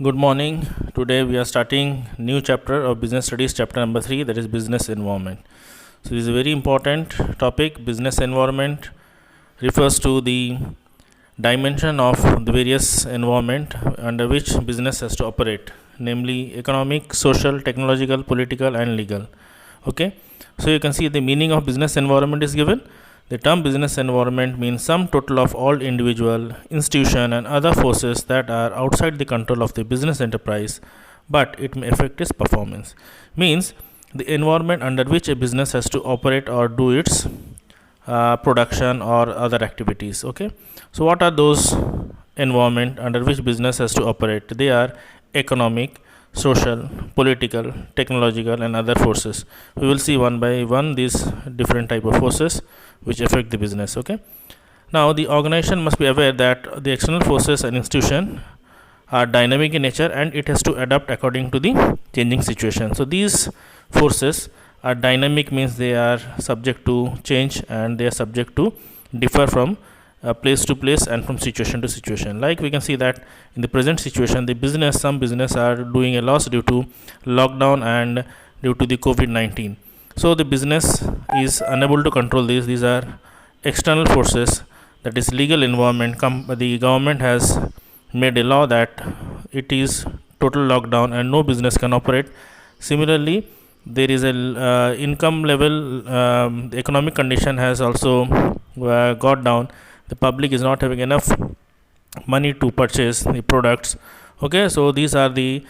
Good morning. Today we are starting new chapter of business studies, chapter number 3, that is business environment. So this is a very important topic. Business environment refers to the dimension of the various environment under which business has to operate, namely economic, social, technological, political and legal. Okay, so you can see the meaning of business environment is given. The term business environment means sum total of all individual, institution and other forces that are outside the control of the business enterprise, but it may affect its performance. Means the environment under which a business has to operate or do its production or other activities. Okay, so what are those environment under which business has to operate? They are economic, social, political, technological and other forces. We will see one by one these different type of forces which affect the business. Okay, now the organization must be aware that the external forces and institution are dynamic in nature and it has to adapt according to the changing situation. So these forces are dynamic, means they are subject to change and they are subject to differ from place to place and from situation to situation. Like we can see that in the present situation, some business are doing a loss due to lockdown and due to the COVID-19. So the business is unable to control these. These are external forces, that is legal environment. The government has made a law that it is total lockdown and no business can operate. Similarly, there is a income level, the economic condition has also got down. The public is not having enough money to purchase the products. Okay, so these are the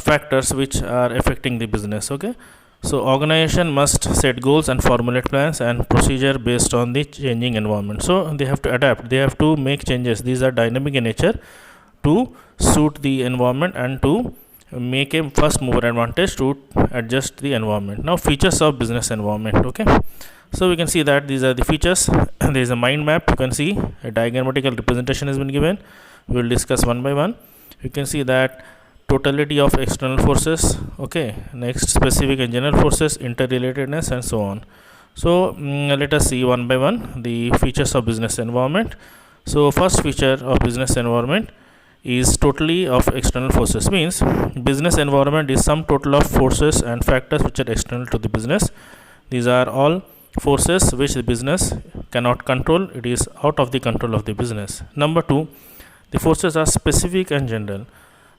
factors which are affecting the business. Okay, so organization must set goals and formulate plans and procedure based on the changing environment. So they have to adapt, they have to make changes. These are dynamic in nature to suit the environment and to make a first mover advantage to adjust the environment. Now features of business environment. Okay, so we can see that these are the features. There is a mind map. You can see a diagrammatical representation has been given. We will discuss one by one. You can see that totality of external forces. Okay, next specific and general forces, interrelatedness and so on. So let us see one by one the features of business environment. So first feature of business environment is totally of external forces. Means business environment is sum total of forces and factors which are external to the business. These are all forces which the business cannot control. It is out of the control of the business. Number 2, the forces are specific and general.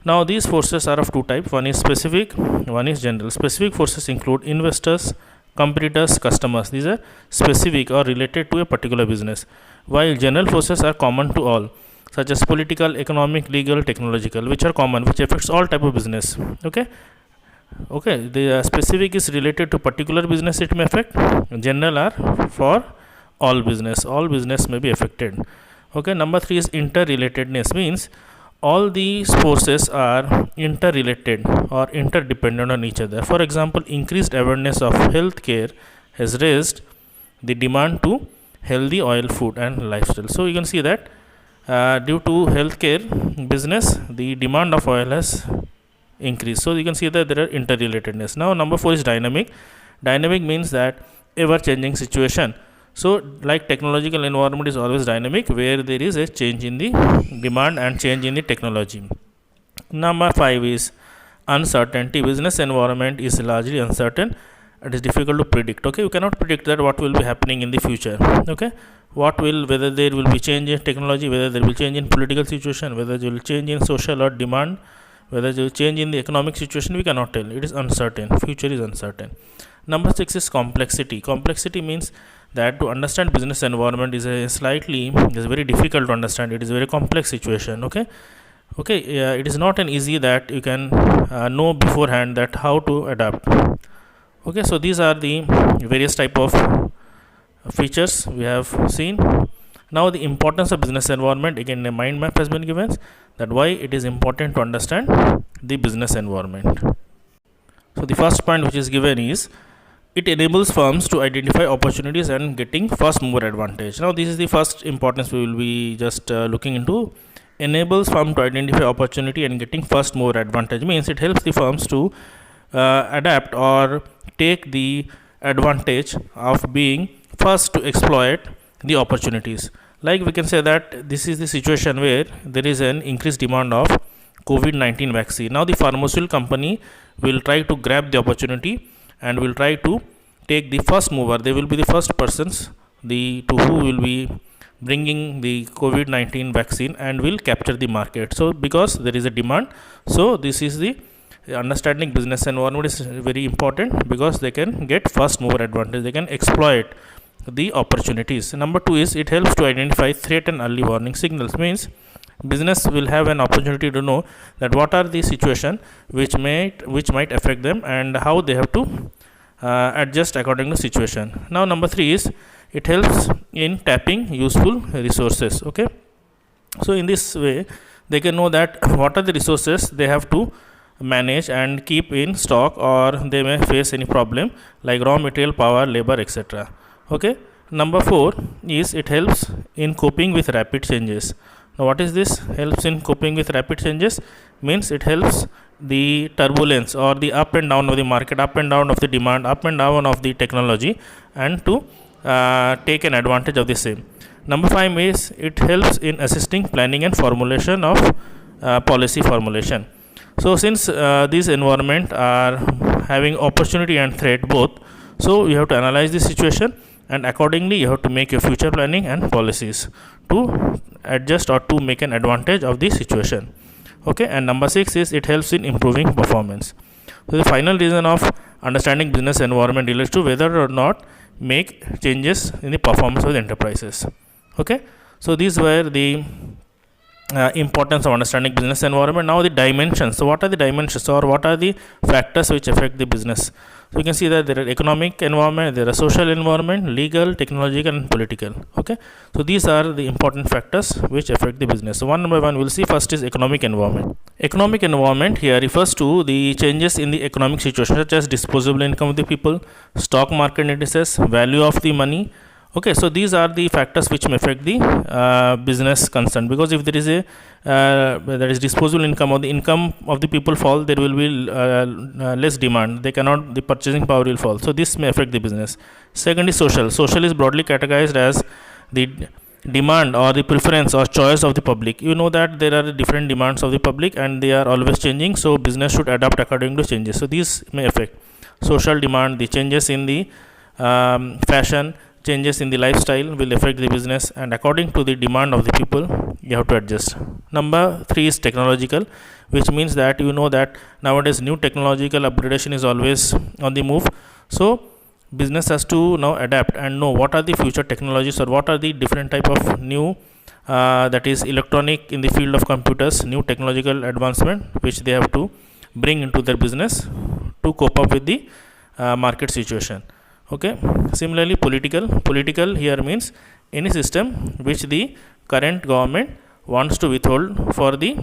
Now these forces are of two types. One is specific, one is general. Specific forces include investors, competitors, customers. These are specific or related to a particular business, while general forces are common to all, such as political, economic, legal, technological, which are common, which affects all type of business. Okay, the specific is related to particular business, it may affect. General are for all business may be affected. Okay, number 3 is interrelatedness. Means all these forces are interrelated or interdependent on each other. For example, increased awareness of health care has raised the demand to healthy oil food and lifestyle. So you can see that due to healthcare business, the demand of oil has increased. So you can see that there are interrelatedness. Now number 4 is dynamic. Dynamic means that ever changing situation. So like technological environment is always dynamic, where there is a change in the demand and change in the technology. Number 5 is uncertainty. Business environment is largely uncertain. It is difficult to predict. Okay, you cannot predict that what will be happening in the future. Okay, whether there will be change in technology, whether there will change in political situation, whether there will change in social or demand, whether there will change in the economic situation, we cannot tell. It is uncertain. Future is uncertain. Number 6 is complexity. Complexity means that to understand business environment is very difficult to understand. It is a very complex situation. Okay, it is not an easy that you can know beforehand that how to adapt. Okay, so these are the various type of features we have seen. Now the importance of business environment, again a mind map has been given, that why it is important to understand the business environment. So the first point which is given is it enables firms to identify opportunities and getting first mover advantage. Now this is the first importance we will be just looking into. Enables firm to identify opportunity and getting first mover advantage means it helps the firms to adapt or take the advantage of being first to exploit the opportunities. Like we can say that this is the situation where there is an increased demand of COVID-19 vaccine. Now the pharmaceutical company will try to grab the opportunity and will try to take the first mover. They will be the first persons to who will be bringing the COVID-19 vaccine and will capture the market. So because there is a demand, so this is the understanding business environment is very important, because they can get first mover advantage, they can exploit the opportunities. Number 2 is it helps to identify threat and early warning signals. Means business will have an opportunity to know that what are the situation which might affect them and how they have to adjust according to situation. Now number 3 is it helps in tapping useful resources. Okay, so in this way they can know that what are the resources they have to manage and keep in stock, or they may face any problem like raw material, power, labor, etc. Okay, number 4 is it helps in coping with rapid changes. Now what is this? Helps in coping with rapid changes means it helps the turbulence or the up and down of the market, up and down of the demand, up and down of the technology, and to take an advantage of the same. Number 5 is it helps in assisting planning and formulation of policy formulation. So since these environment are having opportunity and threat both, so you have to analyze the situation and accordingly you have to make your future planning and policies to adjust or to make an advantage of the situation. Okay, and number 6 is it helps in improving performance. So the final reason of understanding business environment relates to whether or not make changes in the performance of the enterprises. Okay, so these were the importance of understanding business environment. Now the dimensions. So what are the dimensions, or what are the factors which affect the business? So you can see that there are economic environment, there are social environment, legal, technological, and political. Okay, so these are the important factors which affect the business. So one by one we'll see. First is economic environment. Economic environment here refers to the changes in the economic situation, such as disposable income of the people, stock market indices, value of the money. Okay, so these are the factors which may affect the business concern, because if there is a that is disposable income, or the income of the people fall, there will be less demand, they cannot, the purchasing power will fall, so this may affect the business. Second is social. Social is broadly categorized as the demand or the preference or choice of the public. You know that there are different demands of the public and they are always changing, so business should adapt according to changes. So these may affect social demand, the changes in the fashion, changes in the lifestyle will affect the business, and according to the demand of the people you have to adjust. Number 3 is technological, which means that you know that nowadays new technological upgradation is always on the move, so business has to now adapt and know what are the future technologies, or what are the different type of new that is electronic in the field of computers, new technological advancement which they have to bring into their business to cope up with the market situation. Okay, similarly political here means any system which the current government wants to withhold for the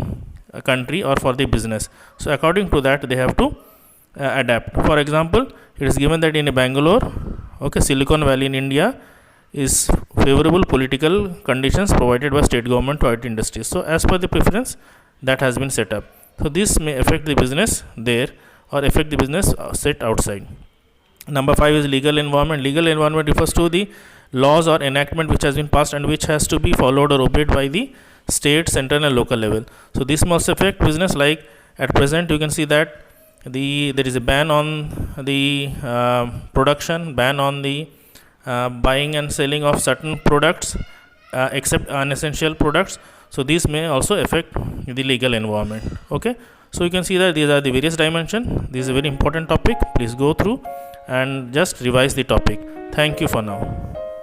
country or for the business, so according to that they have to adapt. For example, it is given that in Bangalore, okay, Silicon Valley in India is favorable political conditions provided by state government to IT industries, so as per the preference that has been set up, so this may affect the business there or affect the business set outside. Number 5 is legal environment. Legal environment refers to the laws or enactment which has been passed and which has to be followed or obeyed by the state, central, and local level. So this must affect business. Like at present, you can see that there is a ban on the production, ban on the buying and selling of certain products except unessential products. So this may also affect the legal environment. Okay, so you can see that these are the various dimensions. This is a very important topic. Please go through and just revise the topic. Thank you for now.